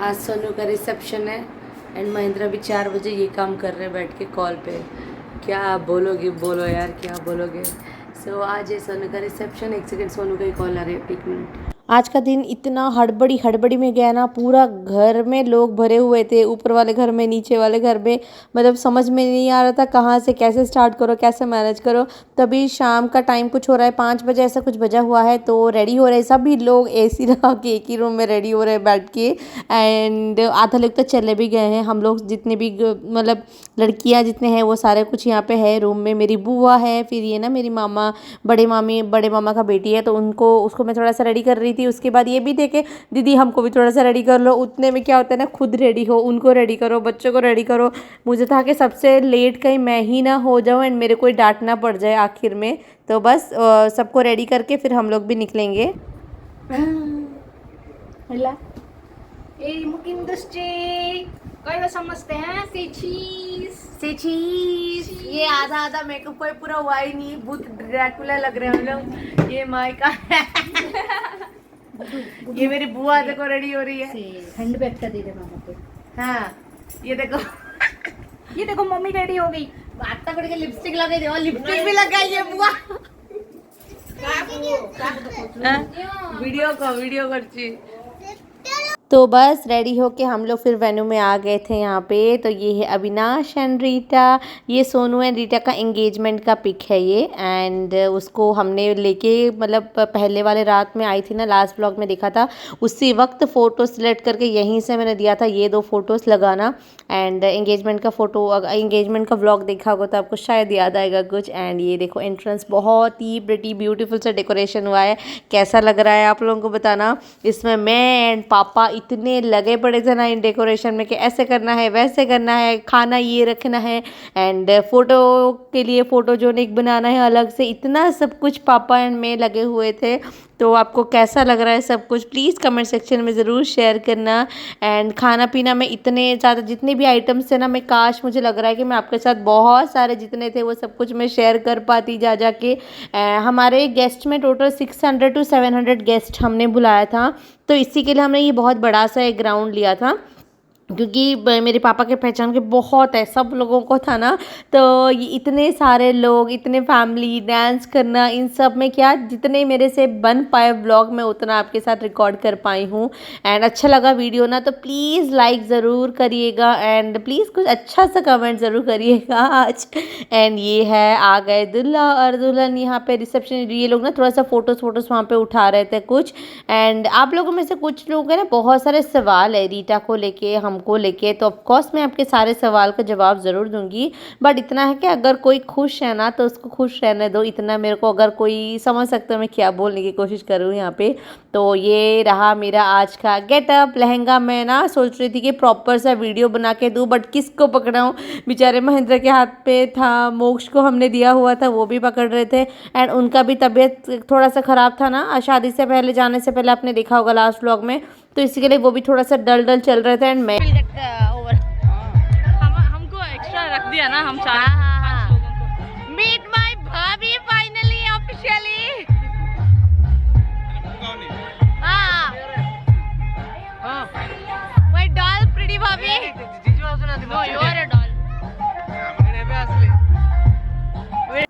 आज सोनू का रिसेप्शन है एंड महेंद्र भी 4 बजे ये काम कर रहे हैं बैठ के कॉल पे। क्या बोलोगे, बोलो यार क्या बोलोगे। सो आज है सोनू का रिसेप्शन। एक सेकंड, सोनू का ही कॉल आ रही है, 1 मिनट। आज का दिन इतना हड़बड़ी में गया ना, पूरा घर में लोग भरे हुए थे, ऊपर वाले घर में नीचे वाले घर में, मतलब समझ में नहीं आ रहा था कहाँ से कैसे स्टार्ट करो, कैसे मैनेज करो। तभी शाम का टाइम कुछ हो रहा है, 5 बजे ऐसा कुछ बजा हुआ है, तो रेडी हो रहे हैं सभी लोग, एसी लगा के एक ही रूम में रेडी हो रहे हैं बैठ के। एंड आधा लोग तो चले भी गए हैं। हम लोग जितने भी मतलब लड़कियाँ जितने हैं वो सारे कुछ यहाँ पे है रूम में। मेरी बुआ है, फिर ये ना मेरी मामा, बड़े मामा का बेटी है, तो उसको मैं थोड़ा सा रेडी कर रही थी। उसके बाद ये भी देखे दीदी हमको भी थोड़ा सा रेडी कर लो। उतने में क्या होता है ना, खुद रेडी हो, उनको रेडी करो, बच्चों को रेडी करो। मुझे था कि सबसे लेट कहीं मैं ही ना हो जाऊँ एंड मेरे कोई डांट ना पड़ जाए आखिर में। तो बस सबको रेडी करके फिर हम लोग भी निकलेंगे। समझते हैं ये आधा मेकअप कोई पूरा हुआ ही नहीं, भूत ड्रैकुला लग रहे हैं हम लोग। ये माइका ये मेरी बुआ देखो रेडी हो रही है। हैंड बैग का दे दे मामा को। हाँ ये देखो मम्मी रेडी हो गई। बात पकड़ के लिपस्टिक लगा दे, लिपस्टिक भी लगाई है बुआ। वीडियो करची। तो बस रेडी होके हम लोग फिर वेन्यू में आ गए थे यहाँ पे। तो ये है अविनाश एंड रीटा, ये सोनू एंड रीटा का एंगेजमेंट का पिक है ये। एंड उसको हमने लेके मतलब पहले वाले रात में आई थी ना, लास्ट ब्लॉग में देखा था, उसी वक्त फ़ोटो सिलेक्ट करके यहीं से मैंने दिया था ये 2 फोटोज़ लगाना। एंड एंगेजमेंट का फ़ोटो, एंगेजमेंट का व्लॉग देखा होगा तो आपको शायद याद आएगा कुछ। एंड ये देखो एंट्रेंस बहुत ही प्रिटी ब्यूटीफुल सा डेकोरेशन हुआ है। कैसा लग रहा है आप लोगों को बताना। इसमें मैं एंड पापा इतने लगे पड़े थे ना इन डेकोरेशन में कि ऐसे करना है, वैसे करना है, खाना ये रखना है, एंड फ़ोटो के लिए फ़ोटोजेनिक बनाना है अलग से। इतना सब कुछ पापा एंड मैं लगे हुए थे। तो आपको कैसा लग रहा है सब कुछ प्लीज़ कमेंट सेक्शन में ज़रूर शेयर करना। एंड खाना पीना में इतने ज़्यादा जितने भी आइटम्स थे ना, मैं काश मुझे लग रहा है कि मैं आपके साथ बहुत सारे जितने थे वो सब कुछ मैं शेयर कर पाती जा के। हमारे गेस्ट में टोटल 600 to 700 गेस्ट हमने बुलाया था। तो इसी के लिए हमने ये बहुत बड़ा सा एक ग्राउंड लिया था, क्योंकि मेरे पापा के पहचान के बहुत है, सब लोगों को था ना। तो ये इतने सारे लोग, इतने फैमिली, डांस करना, इन सब में क्या जितने मेरे से बन पाए व्लॉग में उतना आपके साथ रिकॉर्ड कर पाई हूँ। एंड अच्छा लगा वीडियो ना तो प्लीज़ लाइक ज़रूर करिएगा एंड प्लीज़ कुछ अच्छा सा कमेंट ज़रूर करिएगा आज। एंड ये है आ गए दूल्हा और दुल्हन यहाँ पे रिसेप्शन। ये लोग ना थोड़ा सा फ़ोटोज़ वहाँ पे उठा रहे थे कुछ। एंड आप लोगों में से कुछ लोग हैं ना, बहुत सारे सवाल है रीटा को लेके, हमको लेके, तो ऑफकोर्स मैं आपके सारे सवाल का जवाब ज़रूर दूंगी। बट इतना है कि अगर कोई खुश है ना तो उसको खुश रहने दो, इतना मेरे को अगर कोई समझ सकता है मैं क्या बोलने की कोशिश करूँ यहाँ पे। तो ये रहा मेरा आज का गेटअप। लहंगा मैं ना सोच रही थी कि प्रॉपर सा वीडियो बना के दूँ, बट किसको पकड़ाऊँ, बेचारे महेंद्र के हाथ पे था, मोक्ष को हमने दिया हुआ था, वो भी पकड़ रहे थे। एंड उनका भी तबीयत थोड़ा सा ख़राब था ना, शादी से पहले, जाने से पहले आपने देखा होगा लास्ट व्लॉग में, तो इसी के लिए वो भी थोड़ा सा डल चल रहे थे। एंड मैं हमको एक्स्ट्रा रख दिया ना, हम 5 लोगों को। मीट माय भाभी finally officially. My doll pretty भाभी। No you are a doll.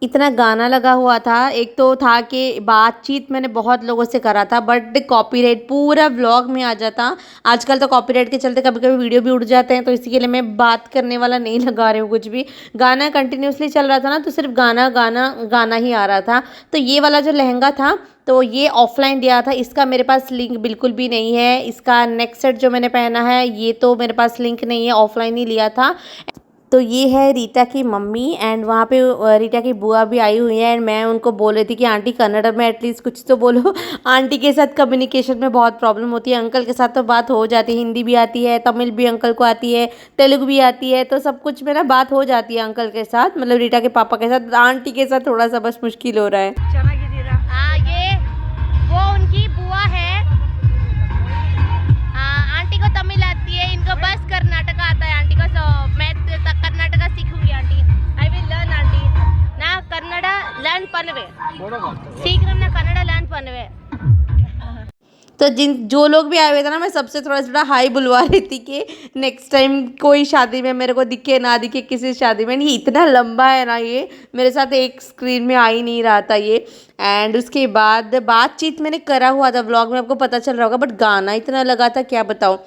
इतना गाना लगा हुआ था। एक तो था कि बातचीत मैंने बहुत लोगों से करा था, बट कॉपीराइट पूरा व्लॉग में आ जाता। आजकल तो कॉपीराइट के चलते कभी कभी वीडियो भी उड़ जाते हैं, तो इसी के लिए मैं बात करने वाला नहीं लगा रही हूँ कुछ भी। गाना कंटिन्यूसली चल रहा था ना, तो सिर्फ गाना ही आ रहा था। तो ये वाला जो लहंगा था तो ये ऑफलाइन दिया था, इसका मेरे पास लिंक बिल्कुल भी नहीं है। इसका नेक्स्ट सेट जो मैंने पहना है ये तो मेरे पास लिंक नहीं है, ऑफलाइन ही लिया था। तो ये है रीटा की मम्मी एंड वहाँ पे रीटा की बुआ भी आई हुई है। एंड मैं उनको बोल रही थी कि आंटी कन्नड़ में एटलीस्ट कुछ तो बोलो। आंटी के साथ कम्युनिकेशन में बहुत प्रॉब्लम होती है, अंकल के साथ तो बात हो जाती है, हिंदी भी आती है, तमिल भी अंकल को आती है, तेलुगु भी आती है, तो सब कुछ में ना बात हो जाती है अंकल के साथ, मतलब रीटा के पापा के साथ। आंटी के साथ थोड़ा सा बस मुश्किल हो रहा है। ये वो उनकी बुआ है। आंटी को तमिल आती है, इनको बस कर्नाटक आता है आंटी को। मैं कर्नाटक सीखूंगी aunty. I will learn aunty ना कन्नड़ लर्न पन्वे शीघ्र ना कन्नड़ लर्न पन्वे। तो जो लोग भी आए हुए थे ना, मैं सबसे थोड़ा हाई बुलवा रही थी कि नेक्स्ट टाइम कोई शादी में मेरे को दिखे ना दिखे किसी शादी में। ये इतना लंबा है ना, ये मेरे साथ एक स्क्रीन में आ ही नहीं रहा था ये। एंड उसके बाद बातचीत मैंने करा हुआ था, व्लॉग में आपको पता चल रहा होगा, बट गाना इतना लगा था क्या बताऊँ।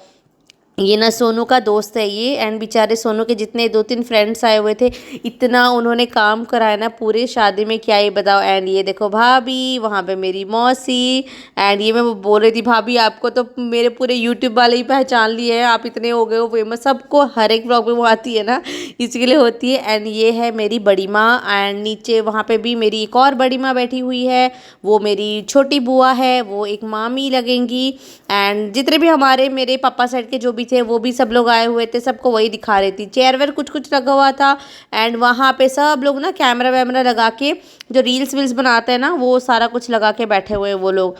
ये ना सोनू का दोस्त है ये, एंड बेचारे सोनू के जितने 2-3 फ्रेंड्स आए हुए थे, इतना उन्होंने काम कराया ना पूरे शादी में, क्या ही बताओ। एंड ये देखो भाभी, वहाँ पे मेरी मौसी, एंड ये मैं वो बोल रही थी भाभी आपको तो मेरे पूरे यूट्यूब वाले ही पहचान लिए हैं, आप इतने हो गए हो फेमस। सबको हर एक ब्लॉग में वो आती है ना, इसके लिए होती है। एंड ये है मेरी बड़ी माँ, एंड नीचे वहाँ पे भी मेरी एक और बड़ी माँ बैठी हुई है, वो मेरी छोटी बुआ है, वो एक मामी लगेंगी। एंड जितने भी हमारे मेरे पापा साइड के जो भी थे वो भी सब लोग आए हुए थे, सबको वही दिखा रही थी। चेयर वेयर कुछ कुछ लगा हुआ था, एंड वहाँ पे सब लोग ना कैमरा वैमरा लगा के जो रील्स वील्स बनाते हैं ना, वो सारा कुछ लगा के बैठे हुए हैं वो लोग।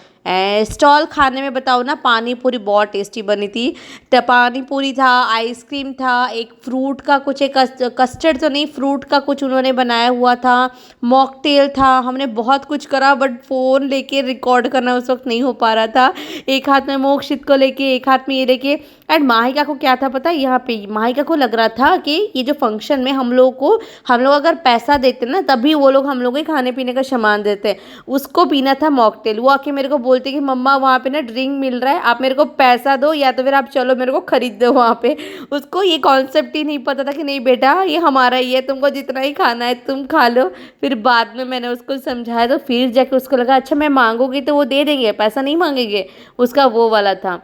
स्टॉल खाने में बताओ ना, पानी पूरी बहुत टेस्टी बनी थी। पानी पूरी था, आइसक्रीम था, एक फ्रूट का कुछ, एक कस्टर्ड तो नहीं, फ्रूट का कुछ उन्होंने बनाया हुआ था, मॉकटेल था। हमने बहुत कुछ करा, बट फ़ोन लेके रिकॉर्ड करना उस वक्त नहीं हो पा रहा था। एक हाथ में मोक्षित को लेके, एक हाथ में ये लेके। एंड माहिका को क्या था पता है, यहाँ पे माहिका को लग रहा था कि ये जो फंक्शन में हम लोग अगर पैसा देते ना, तभी वो लोग हम लोग को खाने पीने का सामान देते हैं। उसको पीना था मॉकटेल। वो आके मेरे को बोलते कि मम्मा वहाँ पे ना ड्रिंक मिल रहा है, आप मेरे को पैसा दो या तो फिर आप चलो मेरे को खरीद दो वहाँ पे। उसको ये कॉन्सेप्ट ही नहीं पता था कि नहीं बेटा ये हमारा ही है, तुमको जितना ही खाना है तुम खा लो। फिर बाद में मैंने उसको समझाया तो फिर जाके उसको लगा अच्छा मैं मांगूंगी तो वो दे देंगे, पैसा नहीं मांगेंगे, उसका वो वाला था।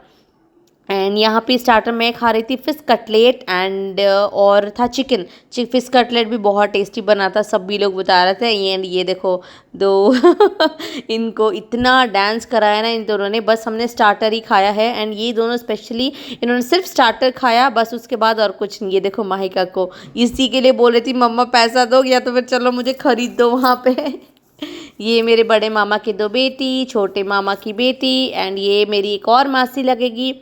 एंड यहाँ पे स्टार्टर में खा रही थी फ़िश कटलेट, एंड और था चिकन। फ़िश कटलेट भी बहुत टेस्टी बना था, सभी लोग बता रहे थे। एंड ये देखो दो इनको इतना डांस कराया ना इन दोनों ने, बस हमने स्टार्टर ही खाया है। एंड ये दोनों स्पेशली इन्होंने सिर्फ स्टार्टर खाया बस, उसके बाद और कुछ नहीं। ये देखो माहिका को इसी के लिए बोल रही थी मम्मा पैसा दो या तो फिर चलो मुझे खरीद दो वहाँ पे। ये मेरे बड़े मामा की 2 बेटी, छोटे मामा की बेटी, एंड ये मेरी एक और मासी लगेगी।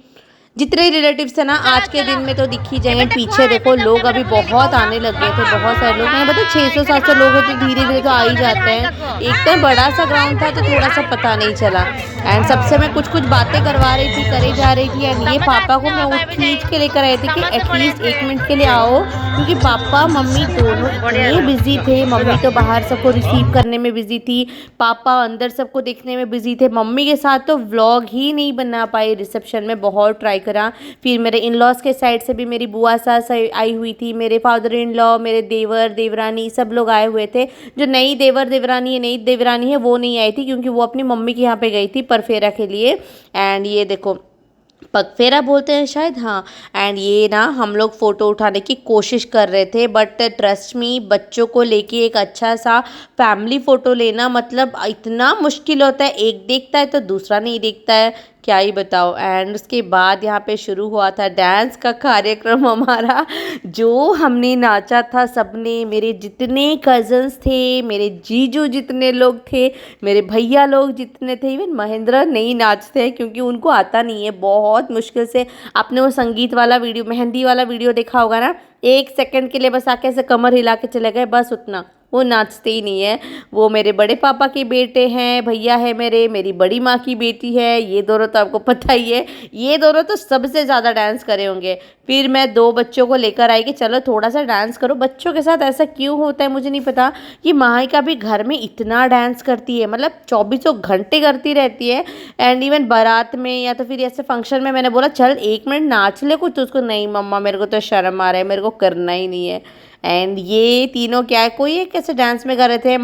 जितने रिलेटिव्स थे ना आज के दिन में तो दिख ही जाएंगे। पीछे देखो लोग अभी बहुत आने लग गए थे, बहुत सारे लोग, मैंने बताया 600-700 लोग हैं तो धीरे धीरे तो आ ही जाते हैं। एकदम बड़ा सा ग्राउंड था तो थोड़ा सा पता नहीं चला। एंड सबसे मैं कुछ कुछ बातें करवा रही थी, करे जा रही थी। एंड ये पापा को मैं खींच के लेकर आई थी कि एटलीस्ट 1 मिनट के लिए आओ, क्योंकि पापा मम्मी दोनों इतने बिजी थे। मम्मी तो बाहर सबको रिसीव करने में बिजी थी, पापा अंदर सबको देखने में बिजी थे। मम्मी के साथ तो व्लॉग ही नहीं बना पाई रिसेप्शन में, बहुत ट्राई करा। फिर मेरे इन लॉज के साइड से भी मेरी बुआ सास आई हुई थी, मेरे फादर इन लॉ, मेरे देवर देवरानी सब लोग आए हुए थे। जो नई देवर देवरानी है वो नहीं आई थी, क्योंकि वो अपनी मम्मी के यहाँ पे गई थी परफेरा के लिए। एंड ये देखो पगफेरा बोलते हैं शायद, हाँ। एंड ये ना हम लोग फ़ोटो उठाने की कोशिश कर रहे थे, बट ट्रस्ट मी बच्चों को लेके एक अच्छा सा फैमिली फ़ोटो लेना मतलब इतना मुश्किल होता है, एक देखता है तो दूसरा नहीं देखता है, क्या ही बताओ। एंड उसके बाद यहाँ पे शुरू हुआ था डांस का कार्यक्रम हमारा, जो हमने नाचा था सबने। मेरे जितने कज़न्स थे, मेरे जीजू जितने लोग थे, मेरे भैया लोग जितने थे, इवन महेंद्र नहीं नाचते हैं क्योंकि उनको आता नहीं है, बहुत मुश्किल से। आपने वो संगीत वाला वीडियो, मेहंदी वाला वीडियो देखा होगा ना, 1 सेकंड के लिए बस आके ऐसे कमर हिला के चले गए, बस उतना, वो नाचते ही नहीं है। वो मेरे बड़े पापा के बेटे हैं, भैया है मेरी बड़ी माँ की बेटी है, ये दोनों तो आपको पता ही है, ये दोनों तो सबसे ज़्यादा डांस करे होंगे। फिर मैं 2 बच्चों को लेकर आई कि चलो थोड़ा सा डांस करो। बच्चों के साथ ऐसा क्यों होता है मुझे नहीं पता। ये माहिका भी घर में इतना डांस करती है, मतलब 24 घंटे करती रहती है। एंड इवन बारात में या तो फिर ऐसे फंक्शन में मैंने बोला चल 1 मिनट नाच ले कुछ, तो उसको नहीं मम्मा मेरे को तो शर्म आ रहा है, मेरे को करना ही नहीं है। एंड ये तीनों क्या है, कोई एक ऐसे डांस में कर रहे थे,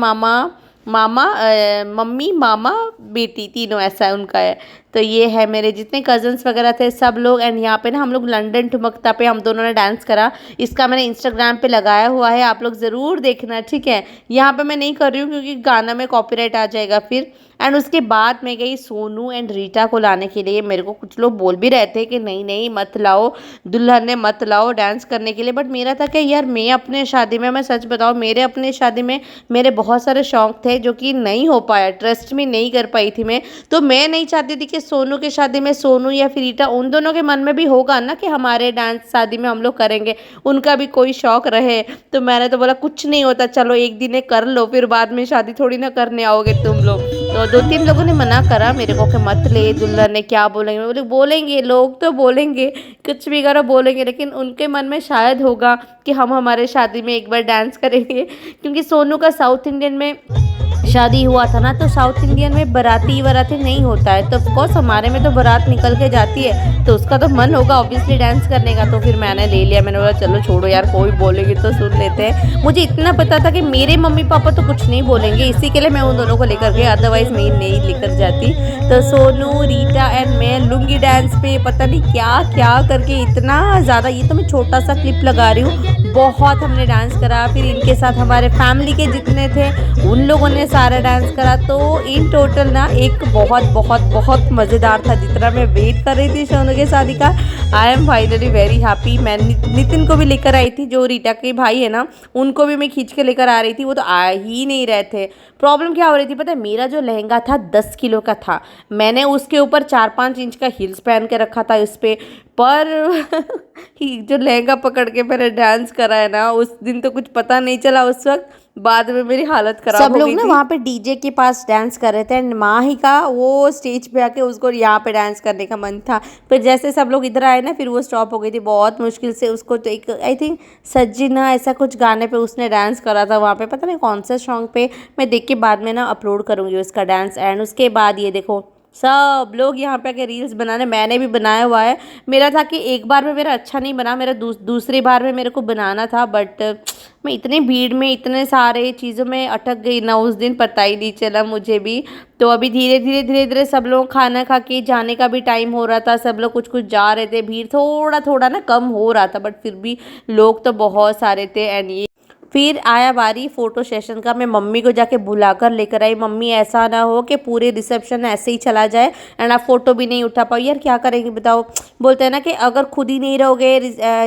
मम्मी मामा बेटी तीनों, ऐसा है उनका है। तो ये है मेरे जितने कज़न्स वगैरह थे सब लोग। एंड यहाँ पे ना हम लोग लंदन ठुमकता पे हम दोनों ने डांस करा, इसका मैंने इंस्टाग्राम पे लगाया हुआ है, आप लोग ज़रूर देखना, ठीक है। यहाँ पे मैं नहीं कर रही हूँ क्योंकि गाना में कॉपीराइट आ जाएगा फिर। एंड उसके बाद मैं गई सोनू एंड रीटा को लाने के लिए। मेरे को कुछ लोग बोल भी रहे थे कि नहीं मत लाओ, दुल्हन ने मत लाओ डांस करने के लिए, बट मेरा था कि यार मैं अपने शादी में, मैं सच बताऊँ, मेरे अपने शादी में मेरे बहुत सारे शौक थे जो कि नहीं हो पाया, ट्रस्ट में नहीं कर पाई थी मैं। तो मैं नहीं चाहती थी कि सोनू की शादी में सोनू या फिर रीटा उन दोनों के मन में भी होगा ना कि हमारे डांस शादी में हम लोग करेंगे, उनका भी कोई शौक रहे। तो मैंने तो बोला कुछ नहीं होता, चलो एक दिन कर लो, फिर बाद में शादी थोड़ी ना करने आओगे तुम लोग। तो 2-3 लोगों ने मना करा मेरे को कि मत ले, दुल्हन ने क्या बोलेंगे। मैं बोले बोलेंगे, लोग तो बोलेंगे, कुछ भी करो बोलेंगे, लेकिन उनके मन में शायद होगा कि हम हमारे शादी में एक बार डांस करेंगे। क्योंकि सोनू का साउथ इंडियन में शादी हुआ था ना, तो साउथ इंडियन में बाराती वराती नहीं होता है, तो ऑफकोर्स हमारे में तो बारात निकल के जाती है, तो उसका तो मन होगा ऑब्वियसली डांस करने का। तो फिर मैंने ले लिया, मैंने बोला चलो छोड़ो यार, कोई बोलेगी तो सुन लेते हैं। मुझे इतना पता था कि मेरे मम्मी पापा तो कुछ नहीं बोलेंगे, इसी के लिए मैं उन दोनों को लेकर गई, अदरवाइज मैं नहीं लेकर जाती। तो सोनू, रीटा एंड मैं लुंगी डांस पे पता नहीं क्या क्या करके इतना ज़्यादा, ये तो मैं छोटा सा क्लिप लगा रही हूँ, बहुत हमने डांस करा। फिर इनके साथ हमारे फैमिली के जितने थे उन लोगों ने सारा डांस करा। तो इन टोटल ना एक बहुत बहुत बहुत मज़ेदार था। जितना मैं वेट कर रही थी सोनू के शादी का, I am finally very happy. मैं नितिन को भी लेकर आई थी, जो रीटा के भाई है ना, उनको भी मैं खींच के लेकर आ रही थी, वो तो आ ही नहीं रहे थे। प्रॉब्लम क्या हो रही थी पता है, मेरा जो लहंगा था 10 किलो का था, मैंने उसके ऊपर 4-5 इंच का हील्स पहन के रखा था इस पर जो लहंगा पकड़ के मैंने डांस करा है ना, उस दिन तो कुछ पता नहीं चला उस वक्त, बाद में मेरी हालत खराब हो गई। सब लोग ना वहाँ पे डीजे के पास डांस कर रहे थे एंड माही का वो स्टेज पे आके उसको यहाँ पे डांस करने का मन था। फिर जैसे सब लोग इधर आए ना, फिर वो स्टॉप हो गई थी बहुत मुश्किल से। उसको तो एक आई थिंक सज्जिना ऐसा कुछ गाने पे उसने डांस करा था वहाँ पे, पता नहीं कौन सा सॉन्ग पे, मैं देख के बाद में ना अपलोड करूँगी उसका डांस। एंड उसके बाद ये देखो सब लोग यहाँ पे आके रील्स बनाने, मैंने भी बनाया हुआ है। मेरा था कि एक बार में मेरा अच्छा नहीं बना, मेरा दूसरी बार में मेरे को बनाना था, बट मैं इतनी भीड़ में इतने सारे चीज़ों में अटक गई ना उस दिन, पता ही नहीं चला मुझे भी। तो अभी धीरे धीरे सब लोग खाना खा के जाने का भी टाइम हो रहा था, सब लोग कुछ कुछ जा रहे थे, भीड़ थोड़ा थोड़ा ना कम हो रहा था, बट फिर भी लोग तो बहुत सारे थे। एंड ये फिर आया बारी फ़ोटो सेशन का। मैं मम्मी को जाके बुलाकर लेकर आई, मम्मी ऐसा ना हो कि पूरे रिसेप्शन ऐसे ही चला जाए एंड आप फ़ोटो भी नहीं उठा पाओ। यार क्या करेंगे बताओ, बोलते हैं ना कि अगर खुद ही नहीं रहोगे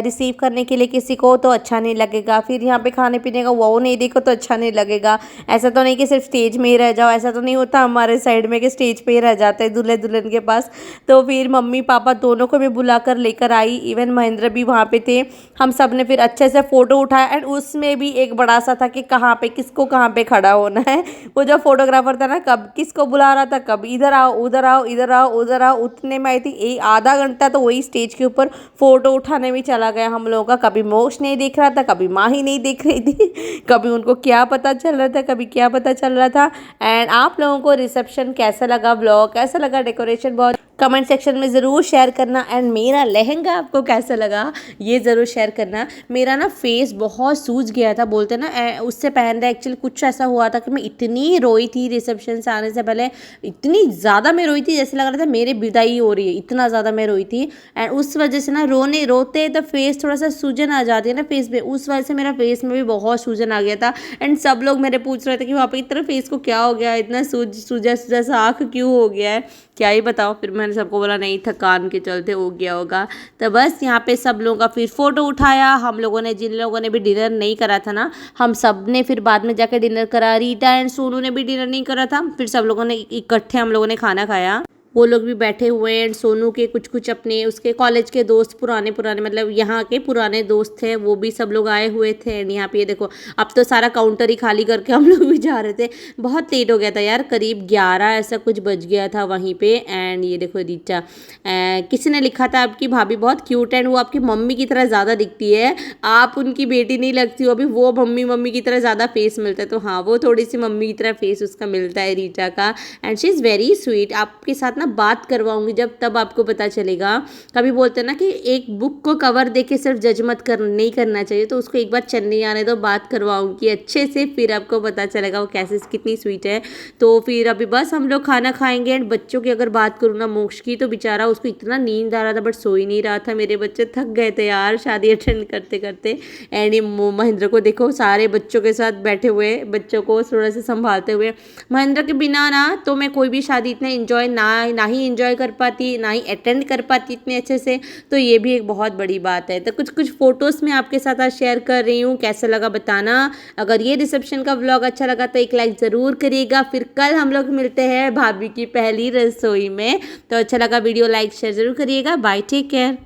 रिसीव करने के लिए किसी को तो अच्छा नहीं लगेगा, फिर यहाँ पे खाने पीने का वो नहीं देखो तो अच्छा नहीं लगेगा। ऐसा तो नहीं कि सिर्फ स्टेज में ही रह जाओ, ऐसा तो नहीं होता हमारे साइड में कि स्टेज पे ही रह जाते हैं दूल्हे दुल्हन के पास। तो फिर मम्मी पापा दोनों को मैं बुलाकर लेकर आई, इवन महेंद्र भी वहाँ पे थे। हम सब ने फिर अच्छे से फ़ोटो उठाया एंड उसमें भी एक बड़ा सा था कि कहाँ पे किसको कहाँ पे खड़ा होना है। वो जो फोटोग्राफर था ना, कब किसको बुला रहा था, कब इधर आओ उधर आओ इधर आओ उधर आओ, उतने में आई थी एक आधा घंटा तो वही स्टेज के ऊपर फ़ोटो उठाने में चला गया हम लोगों का। कभी मोक्ष नहीं देख रहा था, कभी माही नहीं देख रही थी, कभी उनको क्या पता चल रहा था, कभी क्या पता चल रहा था। एंड आप लोगों को रिसेप्शन कैसा लगा, व्लॉग कैसा लगा, डेकोरेशन बहुत कमेंट सेक्शन में ज़रूर शेयर करना। एंड मेरा लहंगा आपको कैसा लगा ये ज़रूर शेयर करना। मेरा ना फेस बहुत सूज गया था, बोलते ना उससे पहन रहे, एक्चुअली कुछ ऐसा हुआ था कि मैं इतनी रोई थी रिसेप्शन से आने से पहले, इतनी ज़्यादा मैं रोई थी जैसे लग रहा था मेरी विदाई हो रही है, इतना ज़्यादा मैं रोई थी। एंड उस वजह से ना रोते तो फेस थोड़ा सा सूजन आ जाती है ना फेस पे, उस वजह से मेरा फेस में भी बहुत सूजन आ गया था। एंड सब लोग मेरे पूछ रहे थे कि वहाँ पे इतना फेस को क्या हो गया, इतना सूजा सा आँख क्यों हो गया है, क्या ही बताओ। फिर मैंने सबको बोला नहीं थकान के चलते हो गया होगा। तो बस यहाँ पे सब लोगों का फिर फ़ोटो उठाया हम लोगों ने, जिन लोगों ने भी डिनर नहीं करा था ना, हम सब ने फिर बाद में जाकर डिनर करा। रीटा एंड सोनू ने भी डिनर नहीं करा था, फिर सब लोगों ने इकट्ठे हम लोगों ने खाना खाया। वो लोग भी बैठे हुए हैं। सोनू के कुछ अपने उसके कॉलेज के दोस्त पुराने मतलब यहाँ के पुराने दोस्त थे, वो भी सब लोग आए हुए थे। एंड यहाँ पे ये देखो अब तो सारा काउंटर ही खाली करके हम लोग भी जा रहे थे, बहुत लेट हो गया था यार, करीब 11 ऐसा कुछ बज गया था वहीं पे। एंड ये देखो रीटा, किसी ने लिखा था आपकी भाभी बहुत क्यूट है, वो आपकी मम्मी की तरह ज़्यादा दिखती है, आप उनकी बेटी नहीं लगती हो, अभी वो मम्मी की तरह ज़्यादा फेस मिलता है। तो हाँ, वो थोड़ी सी मम्मी की तरह फेस उसका मिलता है रीटा का। And she is very sweet, आपके साथ बात करवाऊंगी जब, तब आपको पता चलेगा। कभी बोलते हैं ना कि एक बुक को कवर देके सिर्फ जज मत नहीं करना चाहिए, तो उसको एक बार चेन्नई आने दो, बात करवाऊंगी अच्छे से, फिर आपको पता चलेगा वो कैसे कितनी स्वीट है। तो फिर अभी बस हम लोग खाना खाएंगे। एंड बच्चों की अगर बात करूँ ना, मोक्ष की तो बेचारा उसको इतना नींद आ रहा था बट सो ही नहीं रहा था। मेरे बच्चे थक गए थे यार शादी अटेंड करते करते। एंड ये महेंद्र को देखो सारे बच्चों के साथ बैठे हुए, बच्चों को थोड़ा सा संभालते हुए। महेंद्र के बिना ना तो मैं कोई भी शादी इतना इंजॉय ना ही एंजॉय कर पाती, ना ही अटेंड कर पाती इतने अच्छे से। तो ये भी एक बहुत बड़ी बात है। तो कुछ कुछ फ़ोटोज़ मैं आपके साथ आज शेयर कर रही हूँ, कैसा लगा बताना। अगर ये रिसेप्शन का व्लॉग अच्छा लगा तो एक लाइक ज़रूर करिएगा। फिर कल हम लोग मिलते हैं भाभी की पहली रसोई में। तो अच्छा लगा वीडियो लाइक शेयर ज़रूर करिएगा। Bye, take care.